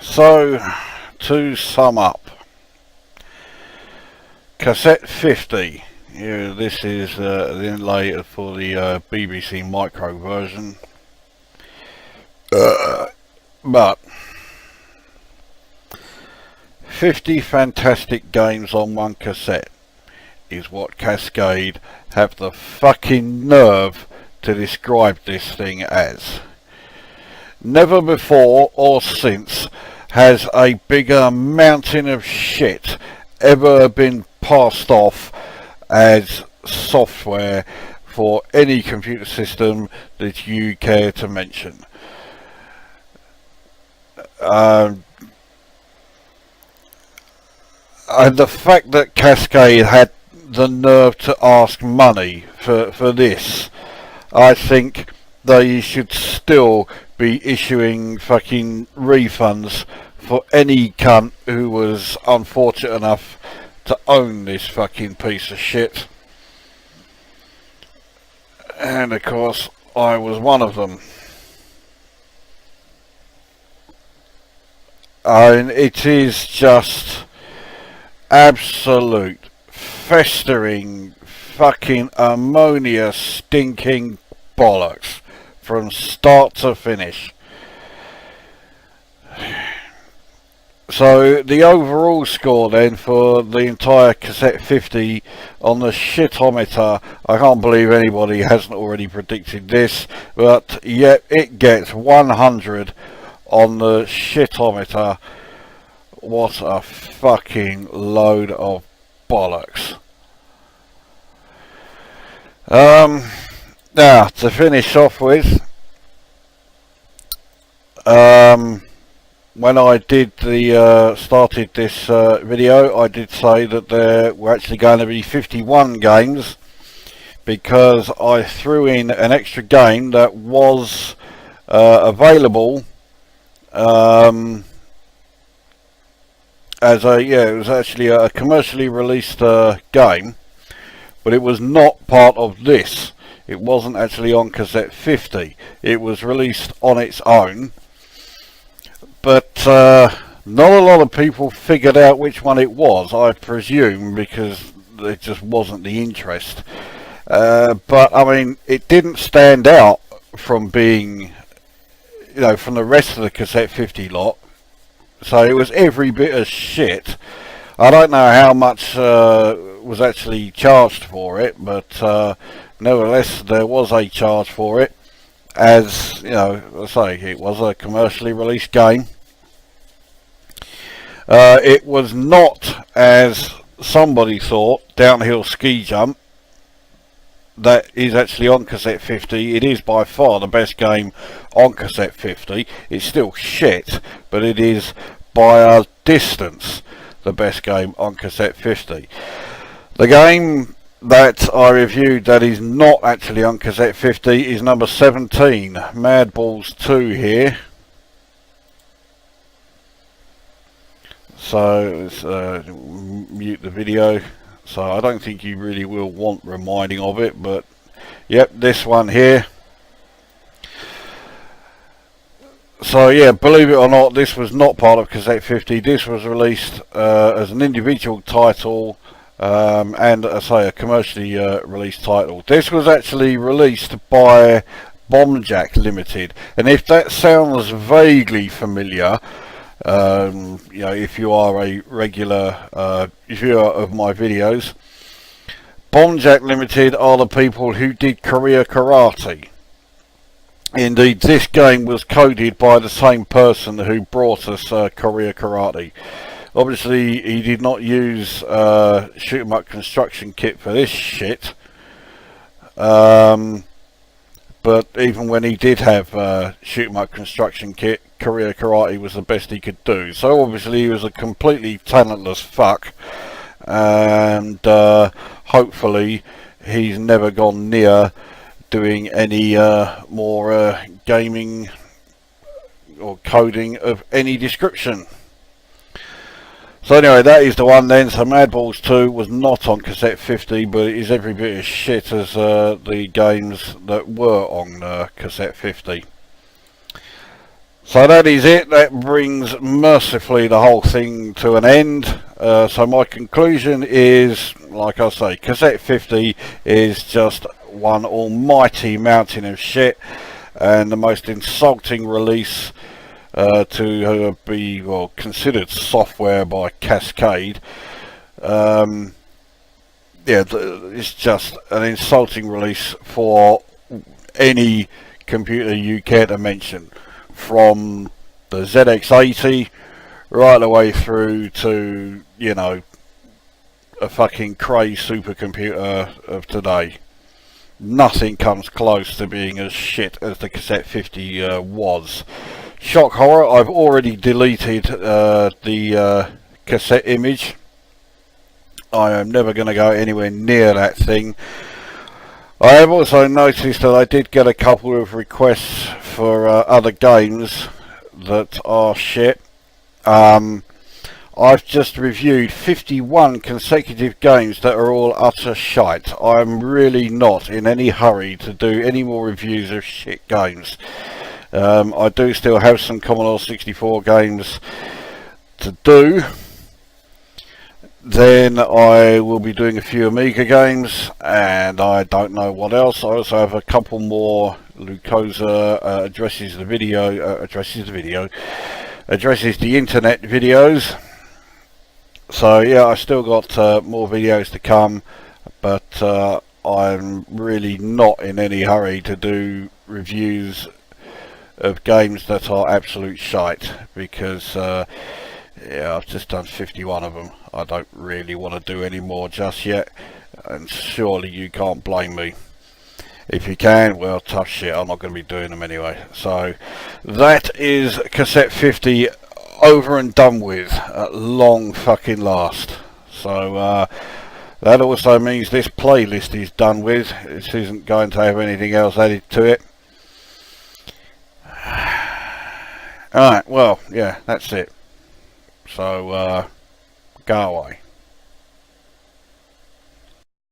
So, to sum up, Cassette 50. Yeah, this is the inlay for the BBC Micro version. But 50 fantastic games on one cassette is what Cascade have the fucking nerve to describe this thing as. Never before or since has a bigger mountain of shit ever been passed off as software for any computer system that you care to mention. And the fact that Cascade had the nerve to ask money for this, I think they should still be issuing fucking refunds for any cunt who was unfortunate enough to own this fucking piece of shit. And of course, I was one of them. And it is just absolute festering fucking ammonia stinking bollocks from start to finish. So the overall score then for the entire Cassette 50 on the shitometer, I can't believe anybody hasn't already predicted this, but yet it gets 100 on the shitometer. What a fucking load of bollocks. Now, to finish off with, when I did started this video, I did say that there were actually going to be 51 games, because I threw in an extra game that was available as it was actually a commercially released game, but it was not part of this. It wasn't actually on Cassette 50. It was released on its own, but not a lot of people figured out which one it was, I presume, because there just wasn't the interest. But I mean, it didn't stand out from being, from the rest of the Cassette 50 lot. So it was every bit of shit. I don't know how much was actually charged for it, but nevertheless there was a charge for it, as I say, it was a commercially released game. It was not, as somebody thought, Downhill Ski Jump. That is actually on Cassette 50. It is by far the best game on Cassette 50. It's still shit, but it is by a distance the best game on Cassette 50. The game that I reviewed that is not actually on Cassette 50 is number 17, Mad Balls 2 here. So let's mute the video. So I don't think you really will want reminding of it, but yep, this one here. So yeah, believe it or not, this was not part of Cassette 50. This was released as an individual title, and I say a commercially released title. This was actually released by Bombjack Limited, and if that sounds vaguely familiar, if you are a regular viewer of my videos, Bombjack Limited are the people who did Korea Karate. Indeed, this game was coded by the same person who brought us Korea Karate. Obviously, he did not use shoot 'em up construction kit for this shit. But even when he did have shoot 'em up construction kit, Korea Karate was the best he could do. So obviously he was a completely talentless fuck, and hopefully he's never gone near doing any more gaming or coding of any description. So anyway, that is the one then. So Mad Balls 2 was not on Cassette 50, but it is every bit as shit as the games that were on Cassette 50. So that is it. That brings mercifully the whole thing to an end. So my conclusion is, like I say, Cassette 50 is just one almighty mountain of shit, and the most insulting release to be considered software by Cascade. Yeah, it's just an insulting release for any computer you care to mention, from the ZX80 right the way through to, you know, a fucking Cray supercomputer of today. Nothing comes close to being as shit as the Cassette 50 was. Shock horror, I've already deleted the cassette image. I am never going to go anywhere near that thing. I have also noticed that I did get a couple of requests for other games that are shit. I've just reviewed 51 consecutive games that are all utter shite. I'm really not in any hurry to do any more reviews of shit games. I do still have some Commodore 64 games to do. Then I will be doing a few Amiga games, and I don't know what else. I also have a couple more Lukozer addresses the internet videos. So yeah, I still got more videos to come, but I'm really not in any hurry to do reviews of games that are absolute shite, because yeah, I've just done 51 of them. I don't really want to do any more just yet, and surely you can't blame me. If you can, well, tough shit, I'm not going to be doing them anyway. So that is Cassette 50 over and done with at long fucking last. So that also means this playlist is done with. This isn't going to have anything else added to it. Alright, well, yeah, that's it. So, go away.